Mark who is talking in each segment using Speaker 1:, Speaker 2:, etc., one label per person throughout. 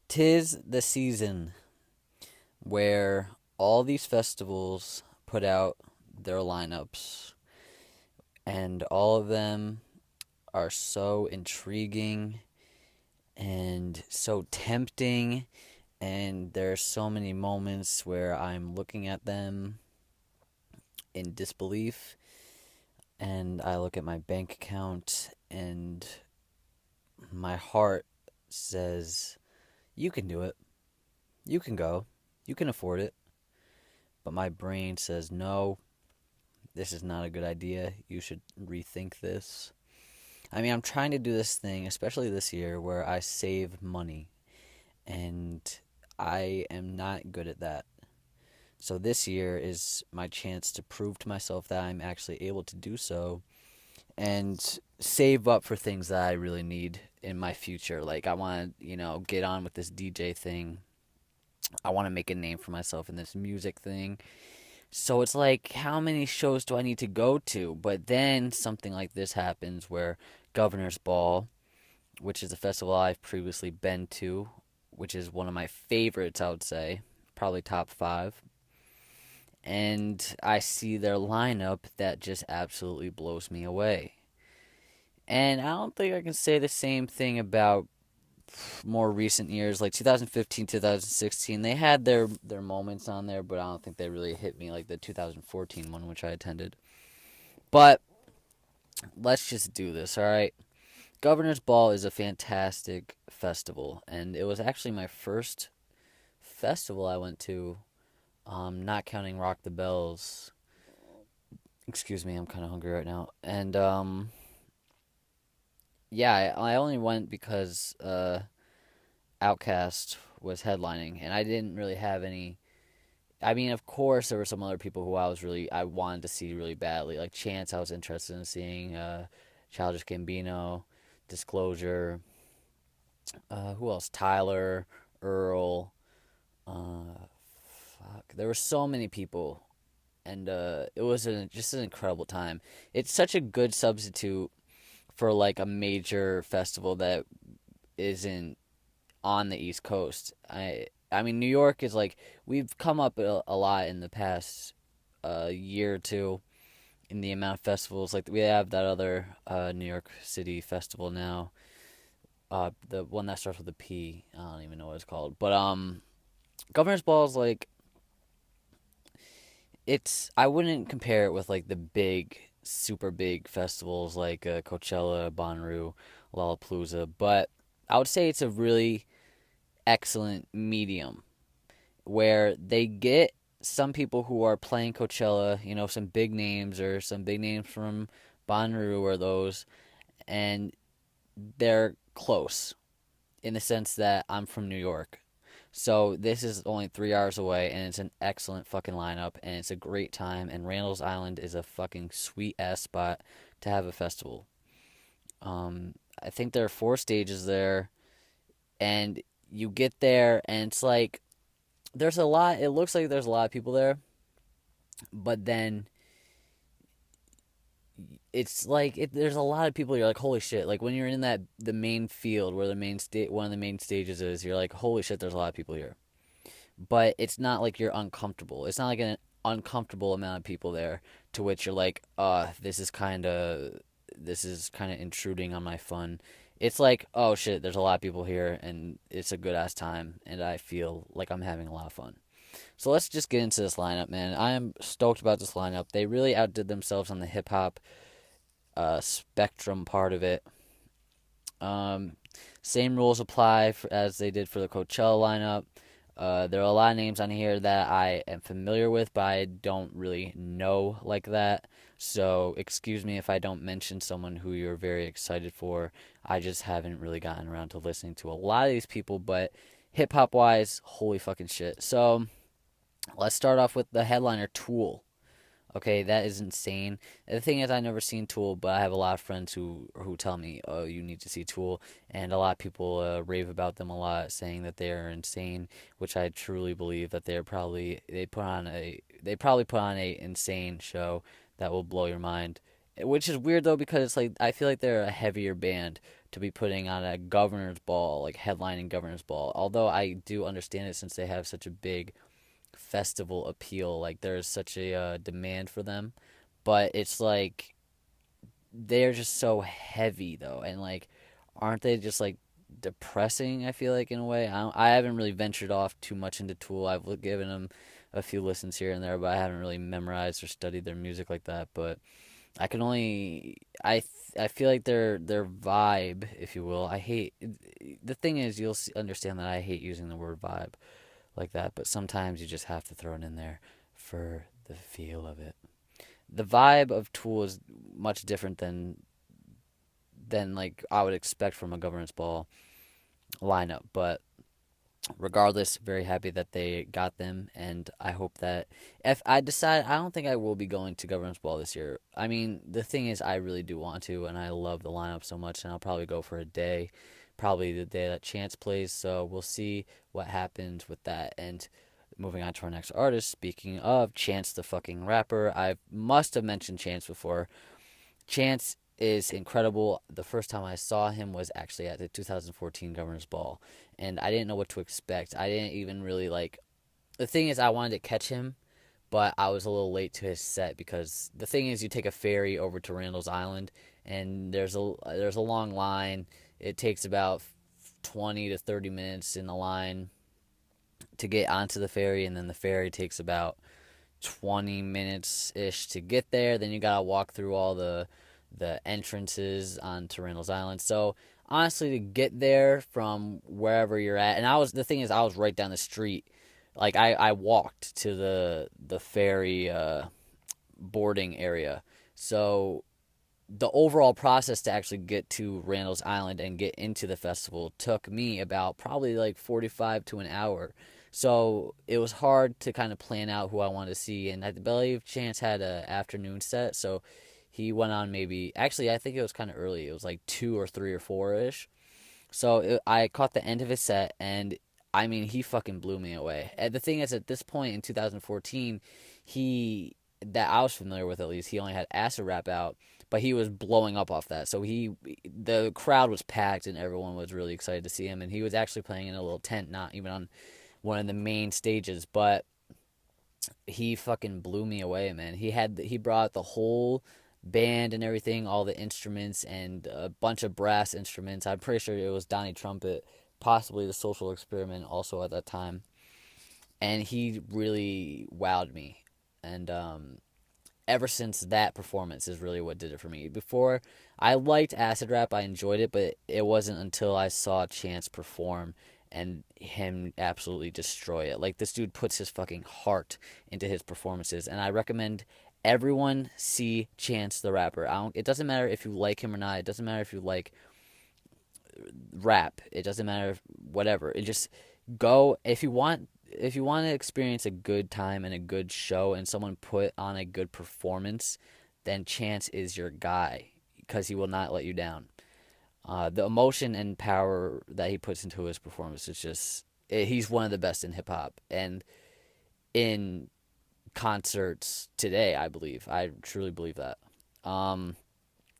Speaker 1: 'Tis the season where all these festivals put out their lineups, and all of them are so intriguing and so tempting, and there are so many moments where I'm looking at them in disbelief, and I look at my bank account, and my heart says, "You can do it. You can go. You can afford it." But my brain says, "No, this is not a good idea. You should rethink this." I mean, I'm trying to do this thing, especially this year, where I save money, and I am not good at that. So this year is my chance to prove to myself that I'm actually able to do so and save up for things that I really need in my future. Like, I want to, get on with this DJ thing. I want to make a name for myself in this music thing. So it's like, how many shows do I need to go to? But then something like this happens where Governor's Ball, which is a festival I've previously been to, which is one of my favorites, I would say, probably top five. And I see their lineup that just absolutely blows me away. And I don't think I can say the same thing about more recent years, like 2015, 2016. They had their moments on there, but I don't think they really hit me like the 2014 one, which I attended. But let's just do this, all right? Governor's Ball is a fantastic festival, and it was actually my first festival I went to, not counting Rock the Bells. Excuse me, I'm kind of hungry right now. And yeah, I only went because Outcast was headlining, and I didn't really have any. I mean, of course, there were some other people who I wanted to see really badly, like Chance. I was interested in seeing Childish Gambino, Disclosure. Who else? Tyler, Earl. Fuck, there were so many people, and it was just an incredible time. It's such a good substitute for like a major festival that isn't on the East Coast. I mean, New York is like, we've come up a lot in the past year or two in the amount of festivals. Like, we have that other New York City festival now, the one that starts with a P. I don't even know what it's called, but Governor's Ball is like, it's, I wouldn't compare it with like the big, super big festivals like Coachella, Bonnaroo, Lollapalooza, but I would say it's a really excellent medium where they get some people who are playing Coachella, some big names or some big names from Bonnaroo or those, and they're close in the sense that I'm from New York. So this is only 3 hours away, and it's an excellent fucking lineup, and it's a great time. And Randall's Island is a fucking sweet ass spot to have a festival. I think there are 4 stages there, and you get there, and it's like there's a lot. It looks like there's a lot of people there, but then it's like there's a lot of people. You're like, holy shit! Like when you're in the main field where the main state one of the main stages is, you're like, holy shit! There's a lot of people here. But it's not like you're uncomfortable. It's not like an uncomfortable amount of people there to which you're like, this is kind of intruding on my fun. It's like, oh shit, there's a lot of people here, and it's a good ass time, and I feel like I'm having a lot of fun. So let's just get into this lineup, man. I am stoked about this lineup. They really outdid themselves on the hip hop spectrum part of it. Um, Same rules apply as they did for the Coachella lineup. There are a lot of names on here that I am familiar with, but I don't really know like that. So excuse me if I don't mention someone who you're very excited for. I just haven't really gotten around to listening to a lot of these people, but hip hop wise, holy fucking shit. So let's start off with the headliner, Tool. Okay, that is insane. The thing is, I've never seen Tool, but I have a lot of friends who tell me, "Oh, you need to see Tool," and a lot of people rave about them a lot, saying that they are insane, which I truly believe that they probably put on a insane show that will blow your mind. which is weird though because it's like I feel like they're a heavier band to be putting on a governor's ball, like headlining governor's ball. Although I do understand it since they have such a big festival appeal, like there's such a demand for them. But it's like they're just so heavy though, and like aren't they just like depressing? I feel like in a way. I haven't really ventured off too much into Tool. I've given them a few listens here and there, but I haven't really memorized or studied their music like that. But I can only I feel like their vibe, if you will. I hate the thing is understand that I hate using the word vibe like that, but sometimes you just have to throw it in there for the feel of it. The vibe of Tool is much different than like I would expect from a governance ball lineup, but regardless, very happy that they got them, and I hope that if I decide, I don't think I will be going to Governance Ball this year. I mean, the thing is, I really do want to, and I love the lineup so much, and I'll probably go for a day, probably the day that Chance plays. So we'll see what happens with that. And moving on to our next artist. Speaking of Chance, the fucking rapper, I must have mentioned Chance before. Chance is incredible. The first time I saw him was actually at the 2014 Governor's Ball, and I didn't know what to expect. I didn't even really like. The thing is, I wanted to catch him, but I was a little late to his set because the thing is, you take a ferry over to Randall's Island, and there's a long line. It takes about 20 to 30 minutes in the line to get onto the ferry, and then the ferry takes about 20 minutes ish to get there. Then you gotta walk through all the entrances onto Randall's Island. So honestly, to get there from wherever you're at, and the thing is, I was right down the street. Like I walked to the ferry boarding area. So the overall process to actually get to Randall's Island and get into the festival took me about probably like 45 to an hour. So it was hard to kind of plan out who I wanted to see. And I believe Chance had an afternoon set. So he went on maybe, actually, I think it was kind of early. It was like 2 or 3 or 4 ish. So I caught the end of his set, and I mean, he fucking blew me away. And the thing is, at this point in 2014, he, that I was familiar with at least, he only had Acid Rap out, but he was blowing up off that. So the crowd was packed, and everyone was really excited to see him. And he was actually playing in a little tent, not even on one of the main stages, but he fucking blew me away, man. He brought the whole band and everything, all the instruments and a bunch of brass instruments. I'm pretty sure it was Donnie Trumpet, possibly the Social Experiment also at that time. And he really wowed me. And ever since that performance is really what did it for me. Before, I liked Acid Rap, I enjoyed it, but it wasn't until I saw Chance perform and him absolutely destroy it. Like, this dude puts his fucking heart into his performances, and I recommend everyone see Chance the Rapper. It doesn't matter if you like him or not. It doesn't matter if you like rap. It doesn't matter whatever. It just go if you want to experience a good time and a good show and someone put on a good performance, then Chance is your guy because he will not let you down. The emotion and power that he puts into his performance is just he's one of the best in hip hop and in concerts today. I truly believe that.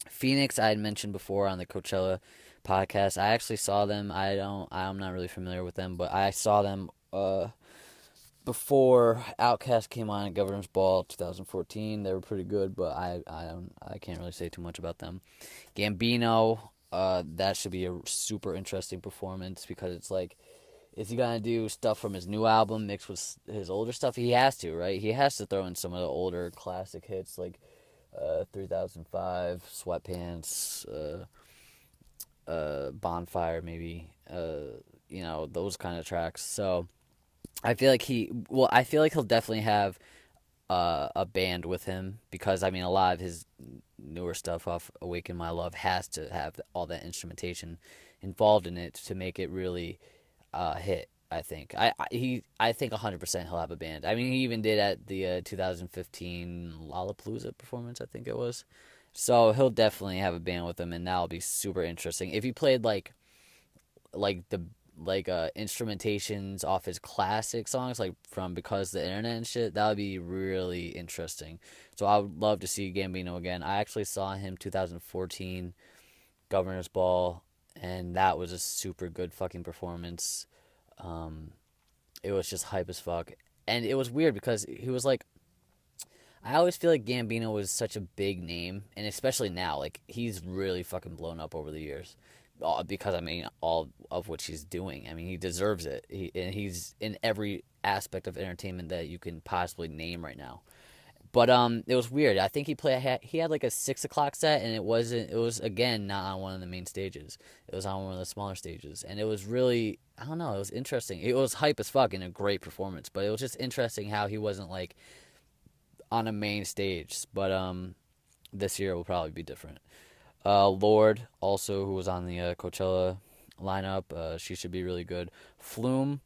Speaker 1: Phoenix, I had mentioned before on the Coachella podcast. I actually saw them. I'm not really familiar with them, but I saw them before Outkast came on at Governor's Ball 2014. They were pretty good, but I can't really say too much about them. Gambino, that should be a super interesting performance because it's like, is he gonna do stuff from his new album mixed with his older stuff? He has to, right? He has to throw in some of the older classic hits like 3005, Sweatpants, Bonfire, maybe, those kind of tracks. So I feel like he'll definitely have a band with him because I mean a lot of his newer stuff off Awaken My Love has to have all that instrumentation involved in it to make it really hit. I think I think 100% he'll have a band. I mean, he even did at the 2015 Lollapalooza performance, I think it was. So he'll definitely have a band with him, and that'll be super interesting. If he played like the like instrumentations off his classic songs, like from Because the Internet and shit, that would be really interesting. So I would love to see Gambino again. I actually saw him 2014 Governor's Ball, and that was a super good fucking performance. Um, it was just hype as fuck, and it was weird because he was like, I always feel like Gambino was such a big name, and especially now, like he's really fucking blown up over the years, because I mean all of which he's doing. I mean he deserves it. And he's in every aspect of entertainment that you can possibly name right now. But it was weird. I think he had like a 6 o'clock set, and it wasn't. It was again not on one of the main stages. It was on one of the smaller stages, and it was really, I don't know. It was interesting. It was hype as fuck and a great performance, but it was just interesting how he wasn't like on a main stage. But this year will probably be different. Lord also, who was on the Coachella lineup, she should be really good. Flume,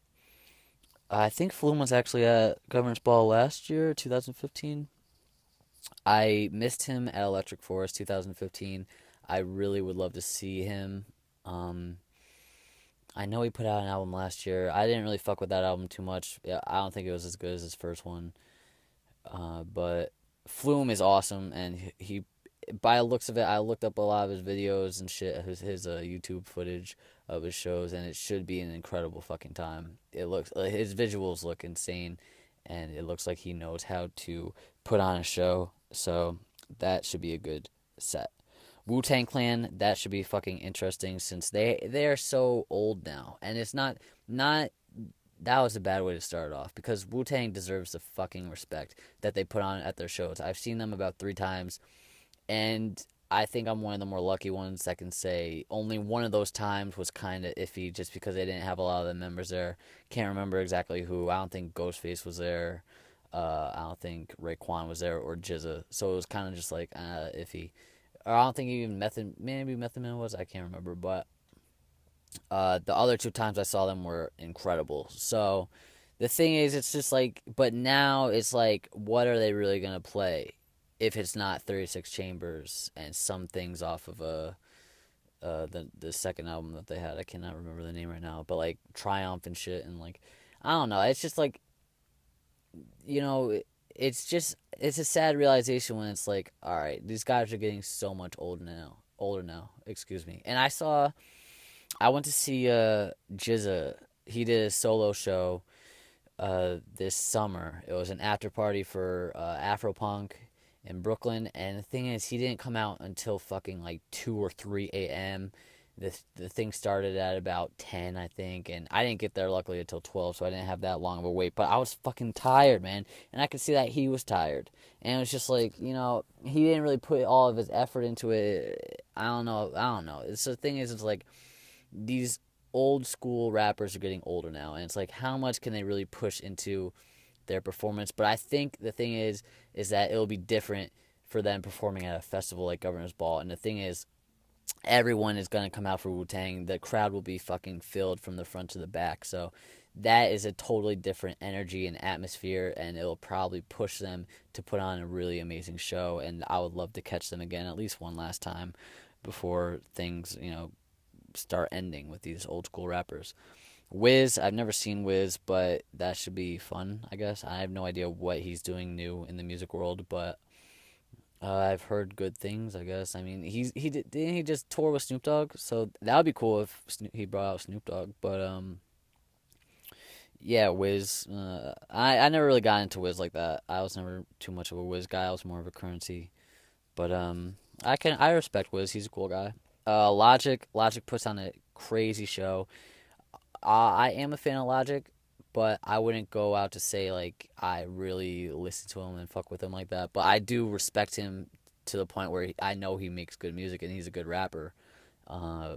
Speaker 1: I think Flume was actually at Governor's Ball last year, 2015. I missed him at Electric Forest 2015. I really would love to see him. Um, I know he put out an album last year. I didn't really fuck with that album too much. Yeah, I don't think it was as good as his first one. But Flume is awesome, and he, by the looks of it, I looked up a lot of his videos and shit, his YouTube footage of his shows, and it should be an incredible fucking time. It looks his visuals look insane, and it looks like he knows how to put on a show. So that should be a good set. Wu-Tang Clan, that should be fucking interesting since they are so old now, and it's not that was a bad way to start off because Wu Tang deserves the fucking respect that they put on at their shows. I've seen them about 3 times, and I think I'm one of the more lucky ones that can say only one of those times was kind of iffy just because they didn't have a lot of the members there. Can't remember exactly who. I don't think Ghostface was there. I don't think Raekwon was there or Jizza. So it was kind of just like iffy. Or I don't think even maybe Method Man was. I can't remember, but the other 2 times I saw them were incredible. So the thing is, it's just like, but now it's like, what are they really gonna play if it's not 36 Chambers and some things off of the second album that they had? I cannot remember the name right now, but like Triumph and shit, and like I don't know. It's just like, you know, it's a sad realization when it's like, all right, these guys are getting so much older now. Older now, excuse me. And I went to see Jizza. He did a solo show this summer. It was an after party for Afropunk in Brooklyn, and the thing is, he didn't come out until fucking like 2 or 3 a.m. The thing started at about 10, I think, and I didn't get there luckily until 12, so I didn't have that long of a wait. But I was fucking tired, man, and I could see that he was tired, and it was just like, you know, he didn't really put all of his effort into it. I don't know. It's the thing is, it's like these old school rappers are getting older now, and it's like how much can they really push into their performance? But I think the thing is that it'll be different for them performing at a festival like Governor's Ball. And the thing is, everyone is going to come out for Wu-Tang. The crowd will be fucking filled from the front to the back, so that is a totally different energy and atmosphere, and it'll probably push them to put on a really amazing show. And I would love to catch them again at least one last time before things, you know, start ending with these old school rappers. Wiz, I've never seen Wiz, but that should be fun, I guess. I have no idea what he's doing new in the music world, but I've heard good things, I guess. I mean, didn't he just tour with Snoop Dogg? So that would be cool if he brought out Snoop Dogg. But yeah, Wiz. I never really got into Wiz like that. I was never too much of a Wiz guy. I was more of a Currency. But I respect Wiz. He's a cool guy. Logic puts on a crazy show. I am a fan of Logic, but I wouldn't go out to say like I really listen to him and fuck with him like that. But I do respect him to the point where I know he makes good music and he's a good rapper. Uh,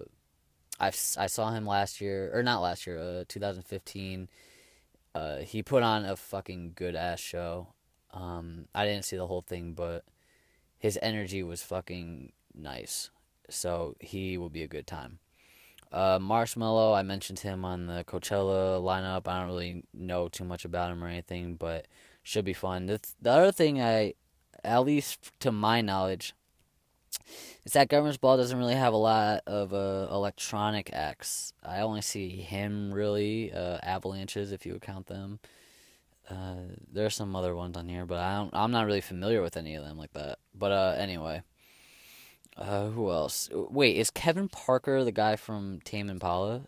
Speaker 1: I saw him last year, or not last year, 2015. He put on a fucking good ass show. I didn't see the whole thing, but his energy was fucking nice. So he will be a good time. Marshmello, I mentioned him on the Coachella lineup. I don't really know too much about him or anything, but should be fun. The other thing at least to my knowledge, It's that Governors Ball doesn't really have a lot of electronic acts. I only see him really, Avalanches if you would count them. There are some other ones on here, but I'm not really familiar with any of them like that. But anyway, who else? Wait, is Kevin Parker the guy from Tame Impala?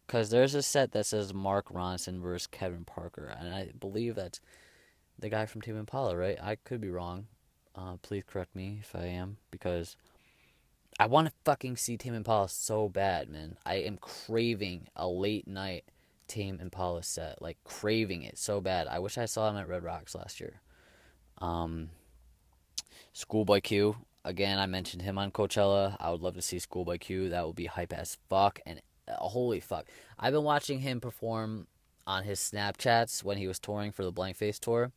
Speaker 1: Because there's a set that says Mark Ronson versus Kevin Parker, and I believe that's the guy from Tame Impala, right? I could be wrong. Please correct me if I am, because I want to fucking see Tame Impala so bad, man. I am craving a late night Tame Impala set, like craving it so bad. I wish I saw him at Red Rocks last year. Um, Schoolboy Q. Again, I mentioned him on Coachella. I would love to see Schoolboy Q. That would be hype as fuck. And holy fuck, I've been watching him perform on his Snapchats when he was touring for the Blank Face tour,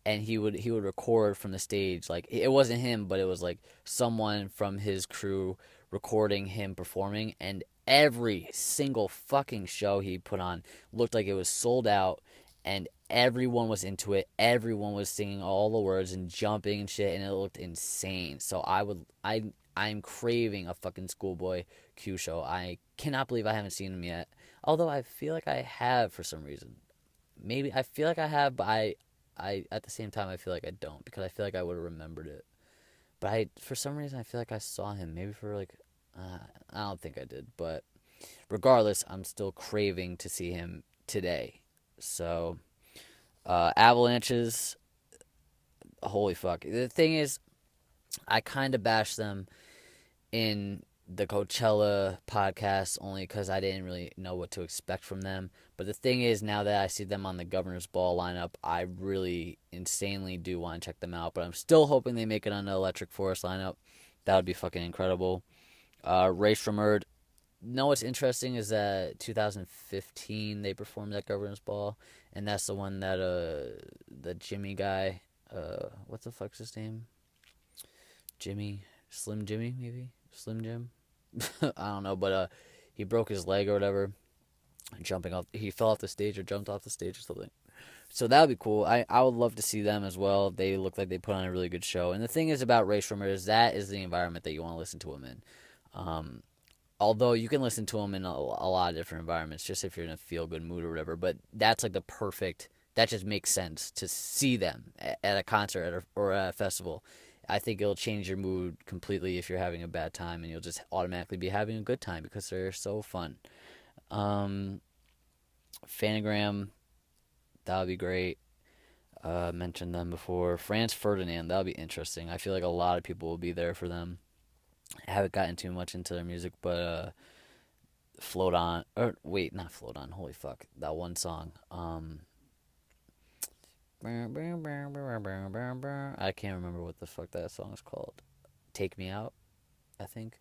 Speaker 1: and he would record from the stage. Like, it wasn't him, but it was like someone from his crew recording him performing, and every single fucking show he put on looked like it was sold out, and everyone was into it. Everyone was singing all the words and jumping and shit, and it looked insane. So I'm craving a fucking Schoolboy Q show. I cannot believe I haven't seen him yet, although I feel like I have for some reason. Maybe I feel like I have, but I at the same time I feel like I don't, because I feel like I would have remembered it. But for some reason I feel like I saw him, maybe for like I don't think I did, but regardless, I'm still craving to see him today. So Avalanches, holy fuck. The thing is, I kind of bashed them in the Coachella podcast only because I didn't really know what to expect from them. But the thing is, now that I see them on the Governor's Ball lineup, I really insanely do want to check them out. But I'm still hoping they make it on the Electric Forest lineup. That would be fucking incredible. Ray Shremmerd. No, what's interesting is that 2015 they performed at Governor's Ball, and that's the one that the Jimmy guy, what the fuck's his name? Slim Jimmy maybe, Slim Jim. I don't know, but he broke his leg or whatever, jumping off. He fell off the stage or jumped off the stage or something. So that would be cool. I would love to see them as well. They look like they put on a really good show. And the thing is about Ray Shremmerd is that is the environment that you want to listen to him in. Um, Although you can listen to him in a lot of different environments, just if you're in a feel good mood or whatever. But that's like the perfect. That just makes sense to see them at a concert or at a festival. I think it'll change your mood completely if you're having a bad time, and you'll just automatically be having a good time because they're so fun. Um, Phanogram, that would be great. Mentioned them before. Franz Ferdinand, that would be interesting. I feel like a lot of people will be there for them. I haven't gotten too much into their music, but Float On, or wait, not Float On. Holy fuck, that one song. I can't remember what the fuck that song is called. Take Me Out, I think.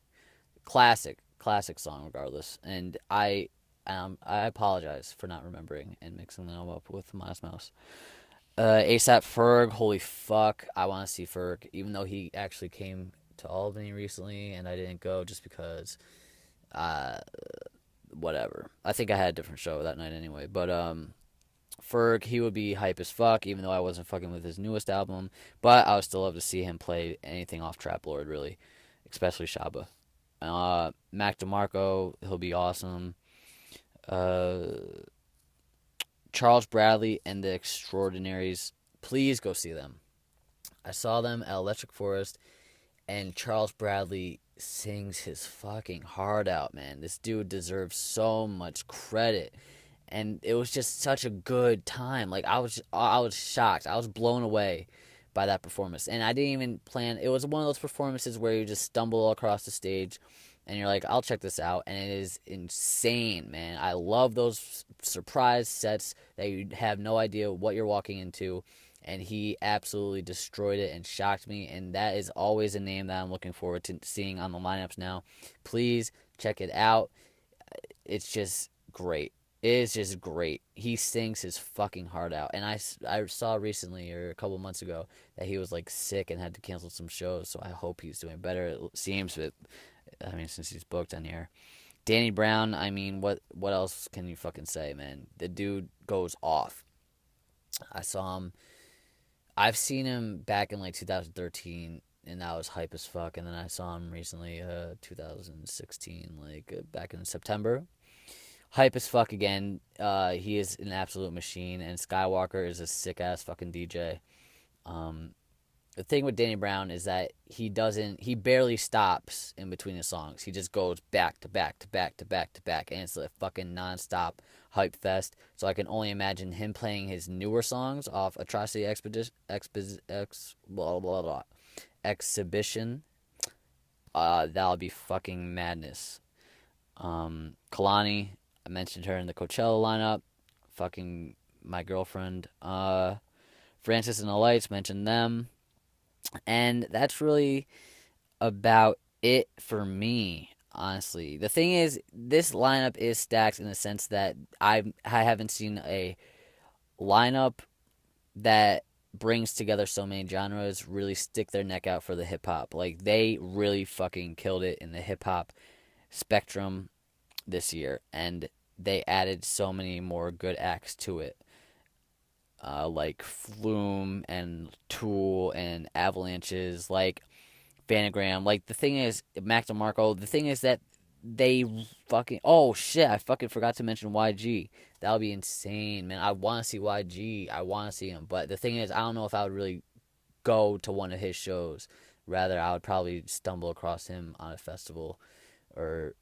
Speaker 1: Classic song, regardless. And I apologize for not remembering and mixing them up with Modest Mouse. ASAP Ferg, holy fuck, I want to see Ferg, even though he actually came to Albany recently, and I didn't go just because, uh, whatever. I think I had a different show that night anyway. But Ferg, he would be hype as fuck, even though I wasn't fucking with his newest album. But I would still love to see him play anything off Trap Lord, really, especially Shaba. Mac DeMarco, he'll be awesome. Uh, Charles Bradley and the Extraordinaries, please go see them. I saw them at Electric Forest, and Charles Bradley sings his fucking heart out, man. This dude deserves so much credit, and it was just such a good time. Like, I was shocked. I was blown away by that performance, and I didn't even plan. It was one of those performances where you just stumble across the stage, and you're like, I'll check this out, and it is insane, man. I love those surprise sets that you have no idea what you're walking into, and he absolutely destroyed it and shocked me, and that is always a name that I'm looking forward to seeing on the lineups now. Please check it out. It's just great. It is just great. He sings his fucking heart out. And I saw recently, or a couple months ago, that he was like sick and had to cancel some shows, so I hope he's doing better. It seems, but I mean, since he's booked on here. Danny Brown, I mean, what else can you fucking say, man? The dude goes off. I saw him. I've seen him back in like 2013 and that was hype as fuck. And then I saw him recently, 2016, like back in September. Hype as fuck again. He is an absolute machine, and Skywalker is a sick ass fucking DJ. Um, the thing with Danny Brown is that he barely stops in between the songs. He just goes back to back to back to back to back, and it's a fucking nonstop hype fest. So I can only imagine him playing his newer songs off Atrocity Expedition, blah, blah, blah, Exhibition. That'll be fucking madness. Kalani, I mentioned her in the Coachella lineup. Fucking my girlfriend. Francis and the Lights, mentioned them. And that's really about it for me, honestly. The thing is, this lineup is stacked in the sense that I haven't seen a lineup that brings together so many genres really stick their neck out for the hip hop. Like, they really fucking killed it in the hip hop spectrum this year, and they added so many more good acts to it. Like Flume and Tool and Avalanches, like Phantogram. Like, the thing is, Mac DeMarco, the thing is that they fucking. Oh shit, I fucking forgot to mention YG. That would be insane, man. I want to see YG. I want to see him. But the thing is, I don't know if I would really go to one of his shows. Rather, I would probably stumble across him on a festival or,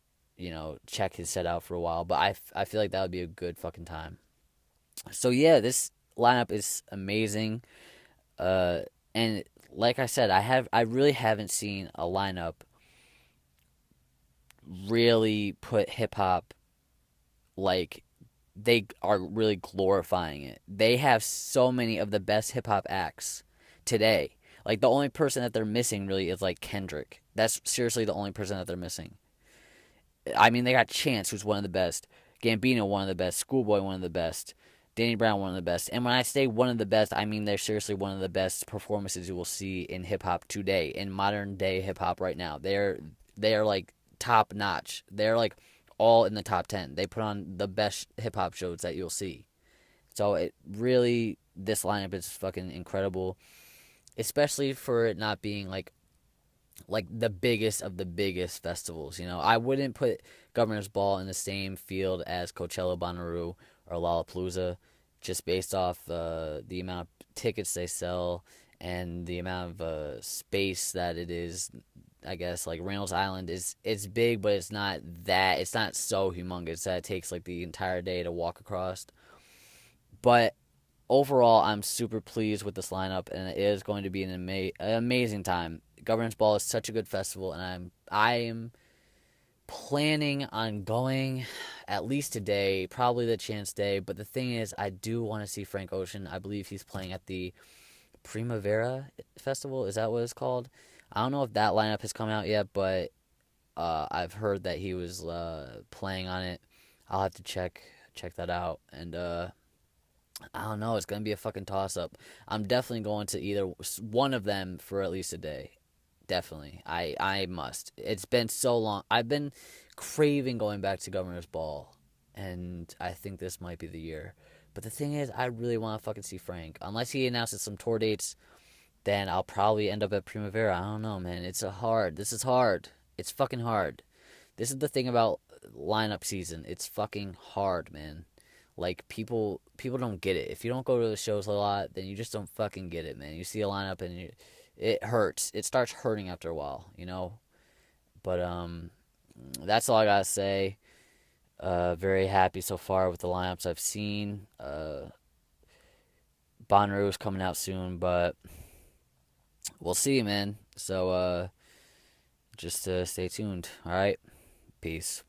Speaker 1: check his set out for a while. But I feel like that would be a good fucking time. So, yeah, this lineup is amazing. And like I said, I really haven't seen a lineup really put hip hop, like, they are really glorifying it. They have so many of the best hip hop acts today. Like, the only person that they're missing really is like Kendrick. That's seriously the only person that they're missing. I mean, they got Chance, who's one of the best. Gambino, one of the best. Schoolboy, one of the best. Danny Brown, one of the best. And when I say one of the best, I mean they're seriously one of the best performances you will see in hip hop today, in modern day hip hop right now. They are like top notch. They're like all in the top 10. They put on the best hip hop shows that you'll see. So it really, this lineup is fucking incredible, especially for it not being like the biggest of the biggest festivals. I wouldn't put Governor's Ball in the same field as Coachella, Bonnaroo, or Lollapalooza, just based off the amount of tickets they sell and the amount of space that it is. I guess like Reynolds Island it's big, but it's not so humongous that it takes like the entire day to walk across. But overall, I'm super pleased with this lineup, and it is going to be an amazing time. Governance Ball is such a good festival, and I am planning on going at least today, probably the chance day. But the thing is, I do want to see Frank Ocean. I believe he's playing at the Primavera Festival. Is that what it's called? I don't know if that lineup has come out yet, but I've heard that he was playing on it. I'll have to check that out, and I don't know. It's gonna be a fucking toss up. I'm definitely going to either one of them for at least a day. Definitely, I must. It's been so long. I've been craving going back to Governor's Ball, and I think this might be the year. But the thing is, I really want to fucking see Frank. Unless he announces some tour dates, then I'll probably end up at Primavera. I don't know, man. This is hard. It's fucking hard. This is the thing about lineup season. It's fucking hard, man. Like, people don't get it. If you don't go to the shows a lot, then you just don't fucking get it, man. You see a lineup and it hurts. It starts hurting after a while. But that's all I gotta say. Very happy so far with the lineups I've seen. Bonnaroo's coming out soon, but we'll see, man. So just stay tuned. All right, peace.